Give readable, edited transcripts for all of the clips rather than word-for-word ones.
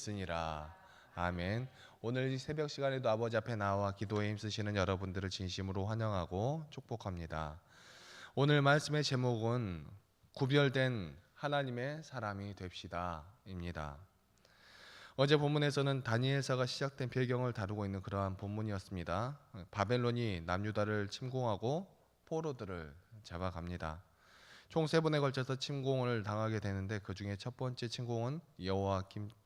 있으니라. 아멘. 오늘 이 새벽 시간에도 아버지 앞에 나와 기도에 힘쓰시는 여러분들을 진심으로 환영하고 축복합니다. 오늘 말씀의 제목은 구별된 하나님의 사람이 됩시다입니다. 어제 본문에서는 다니엘서가 시작된 배경을 다루고 있는 그러한 본문이었습니다. 바벨론이 남유다를 침공하고 포로들을 잡아갑니다. 총 3번에 걸쳐서 침공을 당하게 되는데 그 중에 첫 번째 침공은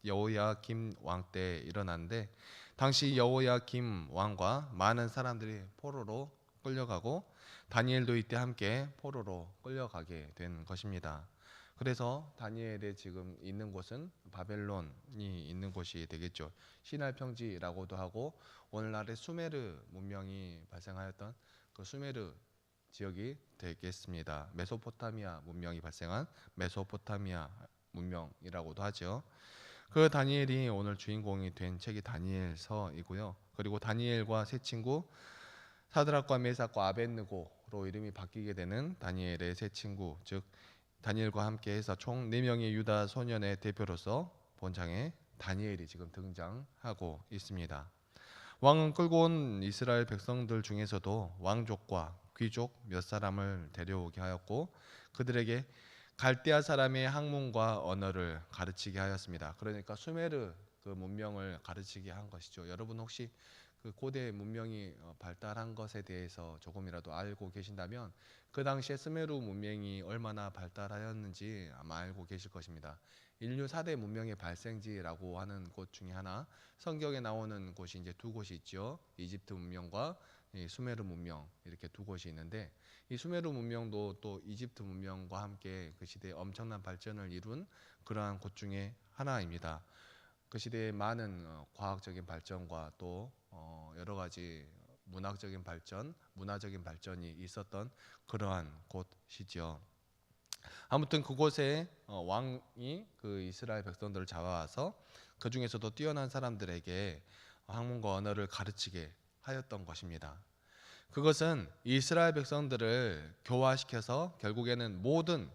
여호야김 왕 때 일어났는데, 당시 여호야김 왕과 많은 사람들이 포로로 끌려가고 다니엘도 이때 함께 포로로 끌려가게 된 것입니다. 그래서 다니엘의 지금 있는 곳은 바벨론이 있는 곳이 되겠죠. 시날 평지라고도 하고 오늘날의 수메르 문명이 발생하였던 그 수메르 지역이 되겠습니다. 메소포타미아 문명이 발생한 메소포타미아 문명이라고도 하죠. 그 다니엘이 오늘 주인공이 된 책이 다니엘서이고요. 그리고 다니엘과 세 친구 사드락과 메삭과 아벳느고로 이름이 바뀌게 되는 다니엘의 세 친구, 즉 다니엘과 함께 해서 총 4명의 유다 소년의 대표로서 본장에 다니엘이 지금 등장하고 있습니다. 왕은 끌고 온 이스라엘 백성들 중에서도 왕족과 귀족 몇 사람을 데려오게 하였고 그들에게 갈대아 사람의 학문과 언어를 가르치게 하였습니다. 그러니까 수메르 그 문명을 가르치게 한 것이죠. 여러분 혹시 그 고대 문명이 발달한 것에 대해서 조금이라도 알고 계신다면 그 당시에 수메르 문명이 얼마나 발달하였는지 아마 알고 계실 것입니다. 인류 4대 문명의 발생지라고 하는 곳 중에 하나, 성경에 나오는 곳이 이제 두 곳이 있죠. 이집트 문명과 이 수메르 문명, 이렇게 두 곳이 있는데 이 수메르 문명도 또 이집트 문명과 함께 그 시대에 엄청난 발전을 이룬 그러한 곳 중에 하나입니다. 그 시대에 많은 과학적인 발전과 또 여러 가지 문학적인 발전, 문화적인 발전이 있었던 그러한 곳이죠. 아무튼 그곳에 왕이 그 이스라엘 백성들을 잡아와서 그 중에서도 뛰어난 사람들에게 학문과 언어를 가르치게 하였던 것입니다. 그것은 이스라엘 백성들을 교화시켜서 결국에는 모든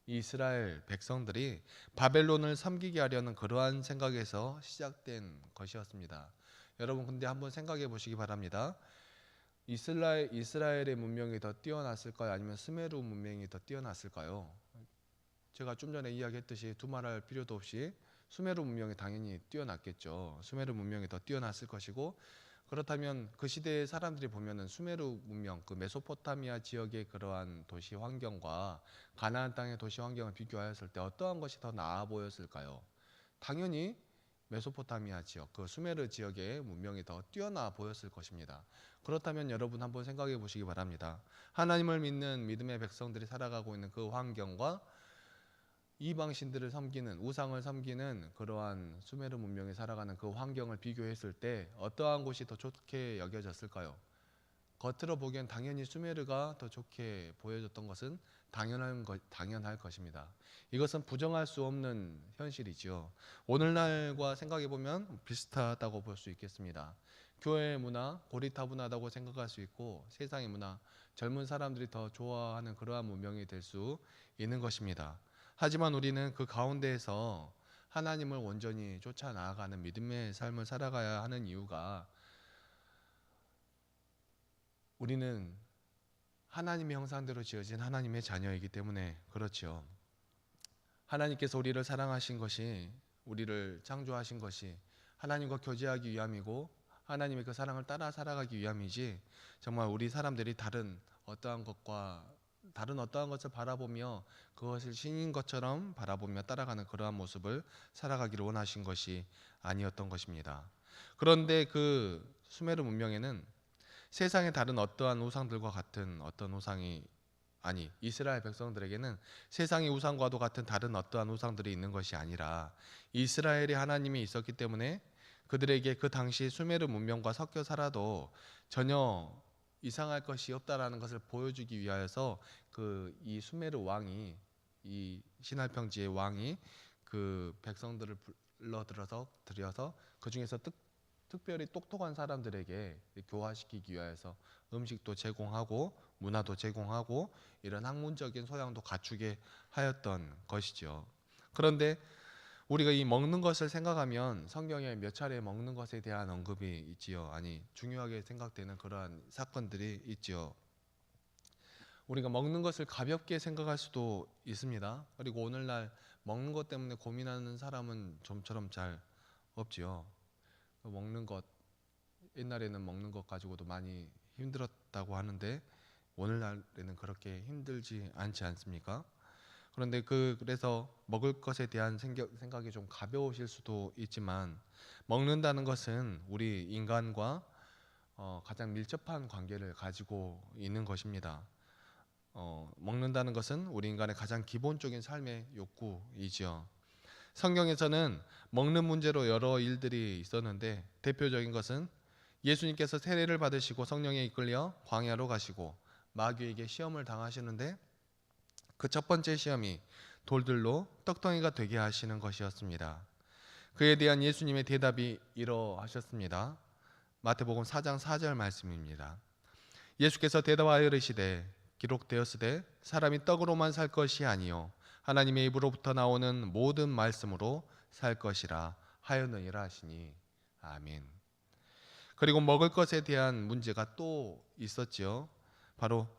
이스라엘 백성들이 바벨론을 섬기게 하려는 그러한 생각에서 시작된 것이었습니다. 여러분 근데 한번 생각해 보시기 바랍니다. 이스라엘의 문명이 더 뛰어났을까요? 아니면 스메르 문명이 더 뛰어났을까요? 제가 좀 전에 이야기했듯이 두말할 필요도 없이 수메르 문명이 당연히 뛰어났겠죠. 수메르 문명이 더 뛰어났을 것이고, 그렇다면 그 시대의 사람들이 보면은 수메르 문명, 그 메소포타미아 지역의 그러한 도시 환경과 가나안 땅의 도시 환경을 비교하였을 때 어떠한 것이 더 나아 보였을까요? 당연히 메소포타미아 지역, 그 수메르 지역의 문명이 더 뛰어나 보였을 것입니다. 그렇다면 여러분 한번 생각해 보시기 바랍니다. 하나님을 믿는 믿음의 백성들이 살아가고 있는 그 환경과 이방신들을 섬기는, 우상을 섬기는 그러한 수메르 문명이 살아가는 그 환경을 비교했을 때 어떠한 곳이 더 좋게 여겨졌을까요? 겉으로 보기엔 당연히 수메르가 더 좋게 보여졌던 것은 당연할 것입니다. 이것은 부정할 수 없는 현실이지요. 오늘날과 생각해 보면 비슷하다고 볼 수 있겠습니다. 교회의 문화, 고리타분하다고 생각할 수 있고 세상의 문화, 젊은 사람들이 더 좋아하는 그러한 문명이 될 수 있는 것입니다. 하지만 우리는 그 가운데에서 하나님을 온전히 쫓아 나아가는 믿음의 삶을 살아가야 하는 이유가, 우리는 하나님의 형상대로 지어진 하나님의 자녀이기 때문에 그렇죠. 하나님께서 우리를 사랑하신 것이, 우리를 창조하신 것이 하나님과 교제하기 위함이고 하나님의 그 사랑을 따라 살아가기 위함이지, 정말 우리 사람들이 다른 어떠한 것을 바라보며 그것을 신인 것처럼 바라보며 따라가는 그러한 모습을 살아가기를 원하신 것이 아니었던 것입니다. 그런데 그 수메르 문명에는 세상의 다른 어떠한 우상들과 같은 어떤 우상이, 아니 이스라엘 백성들에게는 세상의 우상과도 같은 다른 어떠한 우상들이 있는 것이 아니라 이스라엘의 하나님이 있었기 때문에 그들에게 그 당시 수메르 문명과 섞여 살아도 전혀 이상할 것이 없다라는 것을 보여주기 위하여서 그 이 수메르 왕이, 이 신할평지의 왕이 그 백성들을 들여서 그 중에서 특별히 똑똑한 사람들에게 교화시키기 위하여서 음식도 제공하고 문화도 제공하고 이런 학문적인 소양도 갖추게 하였던 것이죠. 그런데 우리가 이 먹는 것을 생각하면 성경에 몇 차례 먹는 것에 대한 언급이 있지요. 아니, 중요하게 생각되는 그러한 사건들이 있지요. 우리가 먹는 것을 가볍게 생각할 수도 있습니다. 그리고 오늘날 먹는 것 때문에 고민하는 사람은 좀처럼 잘 없지요. 먹는 것, 옛날에는 먹는 것 가지고도 많이 힘들었다고 하는데 오늘날에는 그렇게 힘들지 않지 않습니까? 그런데 그래서 먹을 것에 대한 생각이 좀 가벼우실 수도 있지만, 먹는다는 것은 우리 인간과 가장 밀접한 관계를 가지고 있는 것입니다. 먹는다는 것은 우리 인간의 가장 기본적인 삶의 욕구이지요. 성경에서는 먹는 문제로 여러 일들이 있었는데 대표적인 것은 예수님께서 세례를 받으시고 성령에 이끌려 광야로 가시고 마귀에게 시험을 당하시는데 그 첫 번째 시험이 돌들로 떡덩이가 되게 하시는 것이었습니다. 그에 대한 예수님의 대답이 이러하셨습니다. 마태복음 4장 4절 말씀입니다. 예수께서 대답하여 이르시되 기록되었으되 사람이 떡으로만 살 것이 아니요 하나님의 입으로부터 나오는 모든 말씀으로 살 것이라 하였느니라 하시니. 아멘. 그리고 먹을 것에 대한 문제가 또 있었지요. 바로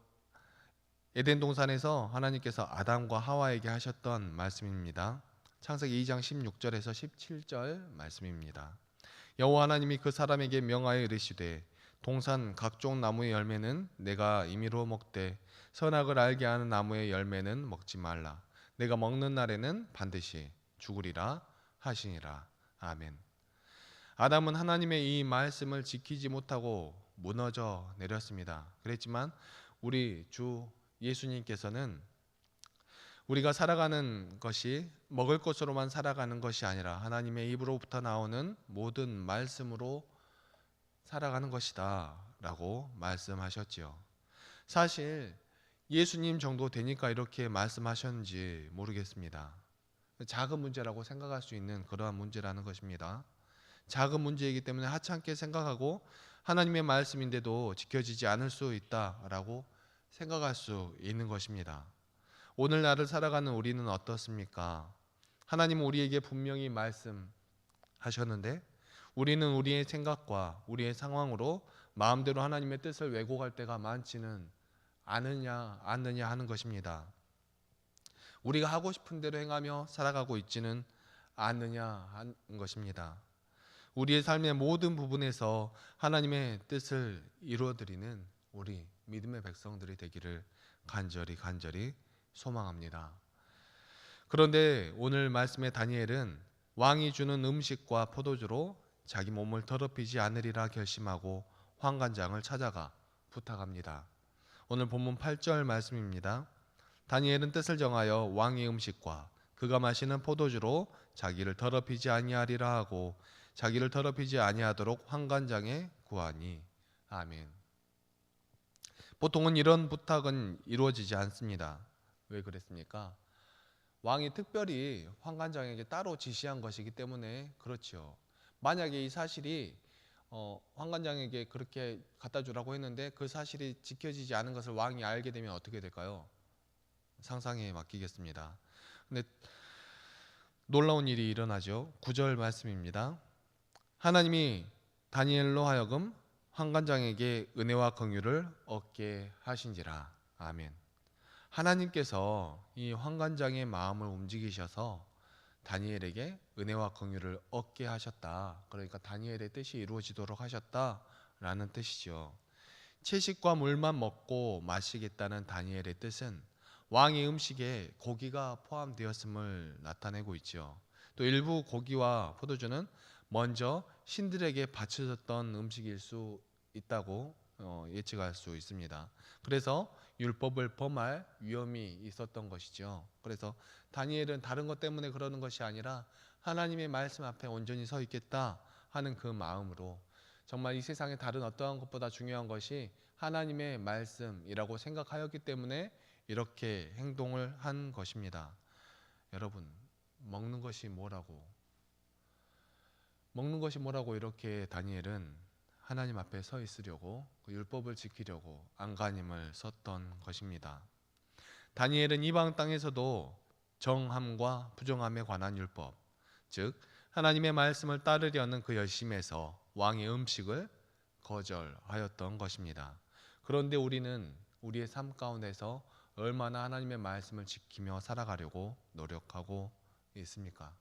에덴 동산에서 하나님께서 아담과 하와에게 하셨던 말씀입니다. 창세기 2장 16절에서 17절 말씀입니다. 여호와 하나님이 그 사람에게 명하여 이르시되 동산 각종 나무의 열매는 내가 임의로 먹되 선악을 알게 하는 나무의 열매는 먹지 말라. 내가 먹는 날에는 반드시 죽으리라 하시니라. 아멘. 아담은 하나님의 이 말씀을 지키지 못하고 무너져 내렸습니다. 그랬지만 우리 주 예수님께서는 우리가 살아가는 것이 먹을 것으로만 살아가는 것이 아니라 하나님의 입으로부터 나오는 모든 말씀으로 살아가는 것이다 라고 말씀하셨지요. 사실 예수님 정도 되니까 이렇게 말씀하셨는지 모르겠습니다. 작은 문제라고 생각할 수 있는 그러한 문제라는 것입니다. 작은 문제이기 때문에 하찮게 생각하고 하나님의 말씀인데도 지켜지지 않을 수 있다라고 생각할 수 있는 것입니다. 오늘날을 살아가는 우리는 어떻습니까? 하나님은 우리에게 분명히 말씀하셨는데 우리는 우리의 생각과 우리의 상황으로 마음대로 하나님의 뜻을 왜곡할 때가 많지는 않느냐 하는 것입니다. 우리가 하고 싶은 대로 행하며 살아가고 있지는 않느냐 하는 것입니다. 우리의 삶의 모든 부분에서 하나님의 뜻을 이루어드리는 우리 믿음의 백성들이 되기를 간절히 소망합니다. 그런데 오늘 말씀의 다니엘은 왕이 주는 음식과 포도주로 자기 몸을 더럽히지 않으리라 결심하고 환관장을 찾아가 부탁합니다. 오늘 본문 8절 말씀입니다. 다니엘은 뜻을 정하여 왕의 음식과 그가 마시는 포도주로 자기를 더럽히지 아니하리라 하고 자기를 더럽히지 아니하도록 환관장에 구하니. 아멘. 보통은 이런 부탁은 이루어지지 않습니다. 왜 그랬습니까? 왕이 특별히 환관장에게 따로 지시한 것이기 때문에 그렇죠. 만약에 이 사실이 환관장에게 그렇게 갖다 주라고 했는데 그 사실이 지켜지지 않은 것을 왕이 알게 되면 어떻게 될까요? 상상에 맡기겠습니다. 근데 놀라운 일이 일어나죠. 9절 말씀입니다. 하나님이 다니엘로 하여금 환관장에게 은혜와 긍휼을 얻게 하신지라. 아멘. 하나님께서 이 환관장의 마음을 움직이셔서 다니엘에게 은혜와 긍휼을 얻게 하셨다. 그러니까 다니엘의 뜻이 이루어지도록 하셨다라는 뜻이죠. 채식과 물만 먹고 마시겠다는 다니엘의 뜻은 왕의 음식에 고기가 포함되었음을 나타내고 있죠. 또 일부 고기와 포도주는 먼저 신들에게 바쳐졌던 음식일 수 있다고 예측할 수 있습니다. 그래서 율법을 범할 위험이 있었던 것이죠. 그래서 다니엘은 다른 것 때문에 그러는 것이 아니라 하나님의 말씀 앞에 온전히 서 있겠다 하는 그 마음으로 정말 이 세상의 다른 어떠한 것보다 중요한 것이 하나님의 말씀이라고 생각하였기 때문에 이렇게 행동을 한 것입니다. 여러분, 먹는 것이 뭐라고 이렇게 다니엘은 하나님 앞에 서 있으려고 그 율법을 지키려고 안간힘을 썼던 것입니다. 다니엘은 이방 땅에서도 정함과 부정함에 관한 율법, 즉 하나님의 말씀을 따르려는 그 열심에서 왕의 음식을 거절하였던 것입니다. 그런데 우리는 우리의 삶 가운데서 얼마나 하나님의 말씀을 지키며 살아가려고 노력하고 있습니까?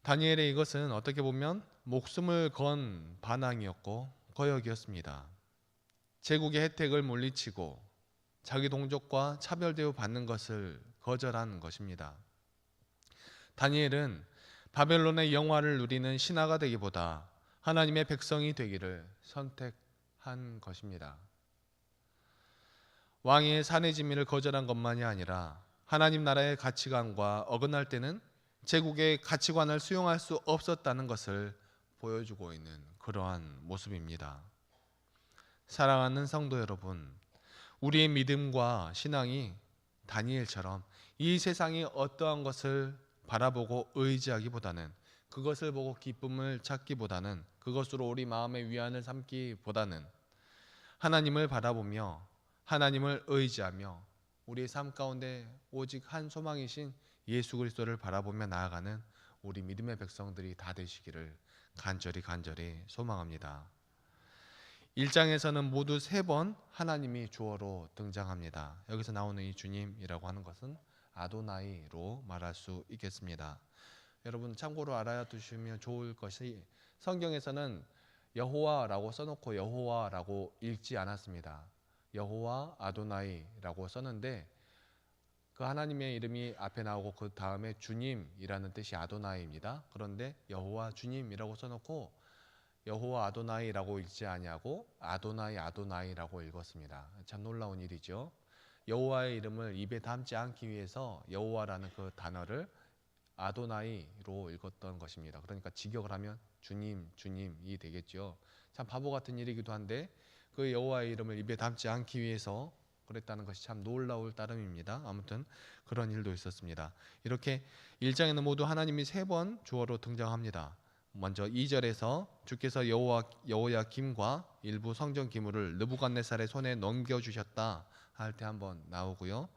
다니엘의 이것은 어떻게 보면 목숨을 건 반항이었고 거역이었습니다. 제국의 혜택을 물리치고 자기 동족과 차별대우 받는 것을 거절한 것입니다. 다니엘은 바벨론의 영화를 누리는 신하가 되기보다 하나님의 백성이 되기를 선택한 것입니다. 왕의 산의 진미를 거절한 것만이 아니라 하나님 나라의 가치관과 어긋날 때는 제국의 가치관을 수용할 수 없었다는 것을 보여주고 있는 그러한 모습입니다. 사랑하는 성도 여러분, 우리의 믿음과 신앙이 다니엘처럼 이 세상이 어떠한 것을 바라보고 의지하기보다는, 그것을 보고 기쁨을 찾기보다는, 그것으로 우리 마음의 위안을 삼기보다는 하나님을 바라보며 하나님을 의지하며 우리의 삶 가운데 오직 한 소망이신 예수 그리스도를 바라보며 나아가는 우리 믿음의 백성들이 다 되시기를 간절히 소망합니다. 1장에서는 모두 3번 하나님이 주어로 등장합니다. 여기서 나오는 이 주님이라고 하는 것은 아도나이로 말할 수 있겠습니다. 여러분 참고로 알아야 두시면 좋을 것이, 성경에서는 여호와라고 써놓고 여호와라고 읽지 않았습니다. 여호와 아도나이라고 썼는데 그 하나님의 이름이 앞에 나오고 그 다음에 주님이라는 뜻이 아도나이입니다. 그런데 여호와 주님이라고 써놓고 여호와 아도나이라고 읽지 아니하고 아도나이라고 읽었습니다. 참 놀라운 일이죠. 여호와의 이름을 입에 담지 않기 위해서 여호와라는 그 단어를 아도나이로 읽었던 것입니다. 그러니까 직역을 하면 주님이 되겠죠. 참 바보 같은 일이기도 한데 그 여호와의 이름을 입에 담지 않기 위해서 그랬다는 것이 참 놀라울 따름입니다. 아무튼 그런 일도 있었습니다. 이렇게 1장에는 모두 하나님이 3번 주어로 등장합니다. 먼저 2절에서 주께서 여호야김과 일부 성전 기물을 느부갓네살의 손에 넘겨주셨다 할 때 한번 나오고요.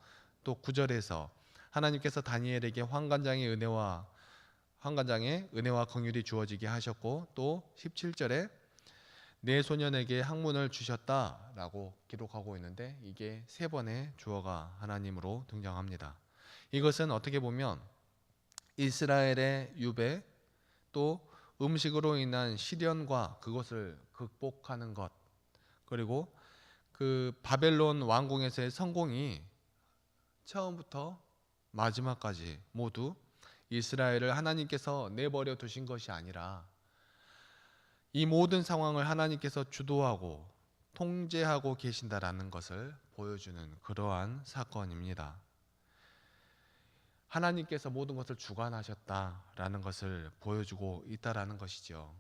또 9절에서 하나님께서 다니엘에게 환관장의 은혜와 긍휼이 주어지게 하셨고, 또 17절에 내 소년에게 학문을 주셨다라고 기록하고 있는데 이게 3번의 주어가 하나님으로 등장합니다. 이것은 어떻게 보면 이스라엘의 유배, 또 음식으로 인한 시련과 그것을 극복하는 것, 그리고 그 바벨론 왕궁에서의 성공이 처음부터 마지막까지 모두 이스라엘을 하나님께서 내버려 두신 것이 아니라 이 모든 상황을 하나님께서 주도하고 통제하고 계신다라는 것을 보여주는 그러한 사건입니다. 하나님께서 모든 것을 주관하셨다라는 것을 보여주고 있다라는 것이죠.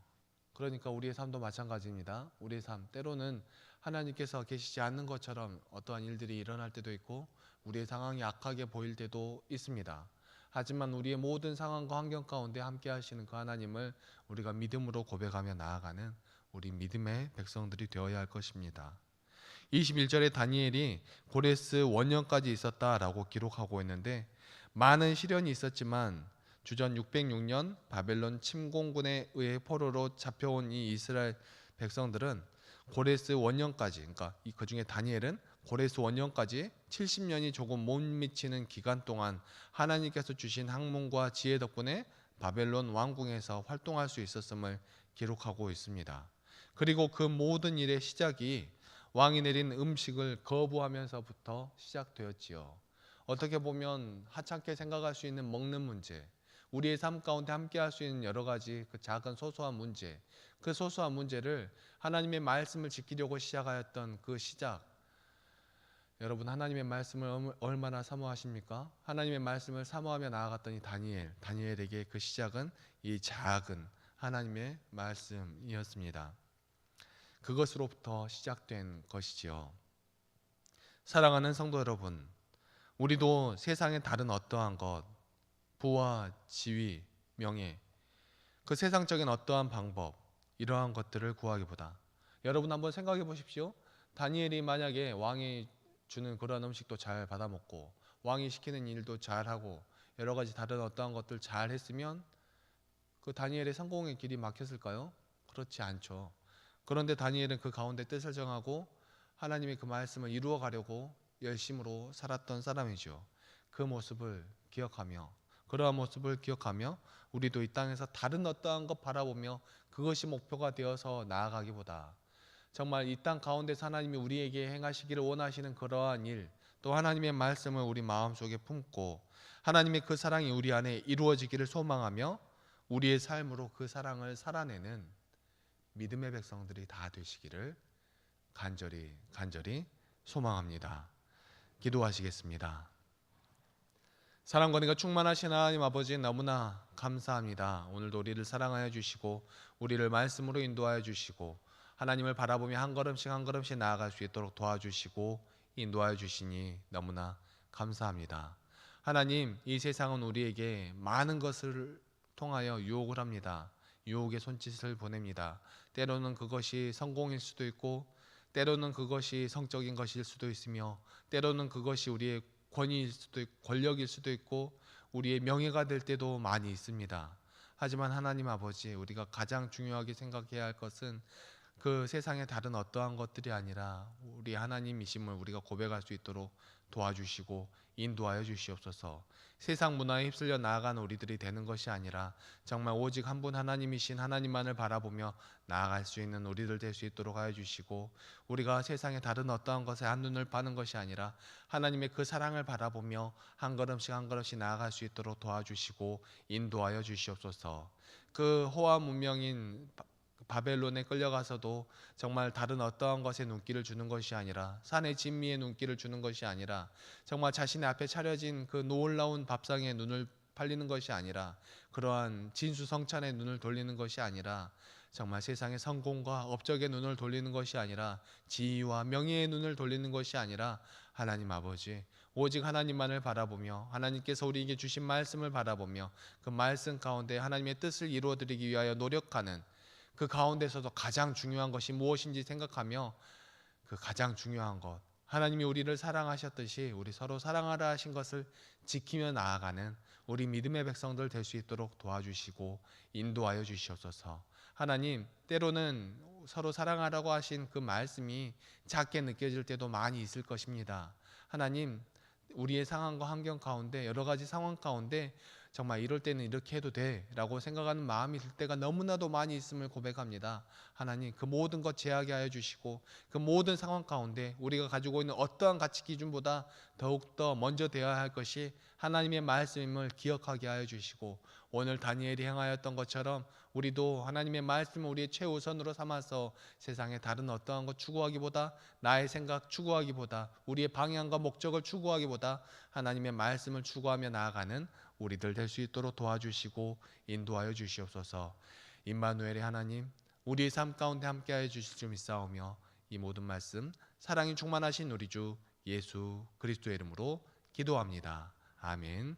그러니까 우리의 삶도 마찬가지입니다. 우리의 삶 때로는 하나님께서 계시지 않는 것처럼 어떠한 일들이 일어날 때도 있고 우리의 상황이 악하게 보일 때도 있습니다. 하지만 우리의 모든 상황과 환경 가운데 함께 하시는 그 하나님을 우리가 믿음으로 고백하며 나아가는 우리 믿음의 백성들이 되어야 할 것입니다. 21절에 다니엘이 고레스 원년까지 있었다라고 기록하고 있는데, 많은 시련이 있었지만 주전 606년 바벨론 침공군에 의해 포로로 잡혀온 이 이스라엘 백성들은 고레스 원년까지, 그러니까 그 중에 다니엘은 고레스 원년까지 70년이 조금 못 미치는 기간 동안 하나님께서 주신 학문과 지혜 덕분에 바벨론 왕궁에서 활동할 수 있었음을 기록하고 있습니다. 그리고 그 모든 일의 시작이 왕이 내린 음식을 거부하면서부터 시작되었지요. 어떻게 보면 하찮게 생각할 수 있는 먹는 문제, 우리의 삶 가운데 함께 할 수 있는 여러 가지 그 작은 소소한 문제, 그 소소한 문제를 하나님의 말씀을 지키려고 시작하였던 그 시작, 여러분 하나님의 말씀을 얼마나 사모하십니까? 하나님의 말씀을 사모하며 나아갔던 이 다니엘에게 그 시작은 이 작은 하나님의 말씀이었습니다. 그것으로부터 시작된 것이지요. 사랑하는 성도 여러분, 우리도 세상의 다른 어떠한 것, 부와 지위, 명예, 그 세상적인 어떠한 방법, 이러한 것들을 구하기보다 여러분 한번 생각해 보십시오. 다니엘이 만약에 왕이 주는 그런 음식도 잘 받아먹고 왕이 시키는 일도 잘하고 여러 가지 다른 어떠한 것들 잘 했으면 그 다니엘의 성공의 길이 막혔을까요? 그렇지 않죠. 그런데 다니엘은 그 가운데 뜻을 정하고 하나님의 그 말씀을 이루어 가려고 열심으로 살았던 사람이죠. 그 모습을 기억하며, 그러한 모습을 기억하며 우리도 이 땅에서 다른 어떠한 것 바라보며 그것이 목표가 되어서 나아가기보다 정말 이 땅 가운데서 하나님이 우리에게 행하시기를 원하시는 그러한 일, 또 하나님의 말씀을 우리 마음속에 품고 하나님의 그 사랑이 우리 안에 이루어지기를 소망하며 우리의 삶으로 그 사랑을 살아내는 믿음의 백성들이 다 되시기를 간절히 소망합니다. 기도하시겠습니다. 사랑과 은혜가 충만하신 하나님 아버지, 너무나 감사합니다. 오늘도 우리를 사랑하여 주시고 우리를 말씀으로 인도하여 주시고 하나님을 바라보며 한 걸음씩 나아갈 수 있도록 도와주시고 인도하여 주시니 너무나 감사합니다. 하나님, 이 세상은 우리에게 많은 것을 통하여 유혹을 합니다. 유혹의 손짓을 보냅니다. 때로는 그것이 성공일 수도 있고, 때로는 그것이 성적인 것일 수도 있으며, 때로는 그것이 우리의 권위일 수도 있고, 권력일 수도 있고, 우리의 명예가 될 때도 많이 있습니다. 하지만 하나님 아버지, 우리가 가장 중요하게 생각해야 할 것은 그 세상의 다른 어떠한 것들이 아니라 우리 하나님이심을 우리가 고백할 수 있도록 도와주시고 인도하여 주시옵소서. 세상 문화에 휩쓸려 나아가는 우리들이 되는 것이 아니라 정말 오직 한 분 하나님이신 하나님만을 바라보며 나아갈 수 있는 우리들 될 수 있도록 하여 주시고, 우리가 세상의 다른 어떠한 것에 한눈을 파는 것이 아니라 하나님의 그 사랑을 바라보며 한 걸음씩 나아갈 수 있도록 도와주시고 인도하여 주시옵소서. 그 호화 문명인 바벨론에 끌려가서도 정말 다른 어떠한 것에 눈길을 주는 것이 아니라, 산의 진미에 눈길을 주는 것이 아니라, 정말 자신의 앞에 차려진 그 놀라운 밥상에 눈을 팔리는 것이 아니라, 그러한 진수성찬에 눈을 돌리는 것이 아니라, 정말 세상의 성공과 업적에 눈을 돌리는 것이 아니라, 지위와 명예의 눈을 돌리는 것이 아니라, 하나님 아버지, 오직 하나님만을 바라보며 하나님께서 우리에게 주신 말씀을 바라보며 그 말씀 가운데 하나님의 뜻을 이루어드리기 위하여 노력하는, 그 가운데서도 가장 중요한 것이 무엇인지 생각하며 그 가장 중요한 것, 하나님이 우리를 사랑하셨듯이 우리 서로 사랑하라 하신 것을 지키며 나아가는 우리 믿음의 백성들 될 수 있도록 도와주시고 인도하여 주시옵소서. 하나님, 때로는 서로 사랑하라고 하신 그 말씀이 작게 느껴질 때도 많이 있을 것입니다. 하나님, 우리의 상황과 환경 가운데, 여러 가지 상황 가운데 정말 이럴 때는 이렇게 해도 돼 라고 생각하는 마음이 들 때가 너무나도 많이 있음을 고백합니다. 하나님, 그 모든 것 제하게 하여 주시고 그 모든 상황 가운데 우리가 가지고 있는 어떠한 가치 기준보다 더욱더 먼저 되어야 할 것이 하나님의 말씀임을 기억하게 하여 주시고, 오늘 다니엘이 행하였던 것처럼 우리도 하나님의 말씀을 우리의 최우선으로 삼아서 세상의 다른 어떠한 것 추구하기보다, 나의 생각 추구하기보다, 우리의 방향과 목적을 추구하기보다 하나님의 말씀을 추구하며 나아가는 우리들 될 수 있도록 도와주시고 인도하여 주시옵소서. 임마누엘의 하나님, 우리의 삶 가운데 함께하여 주실 줄 믿사오며 이 모든 말씀 사랑이 충만하신 우리 주 예수 그리스도의 이름으로 기도합니다. 아멘.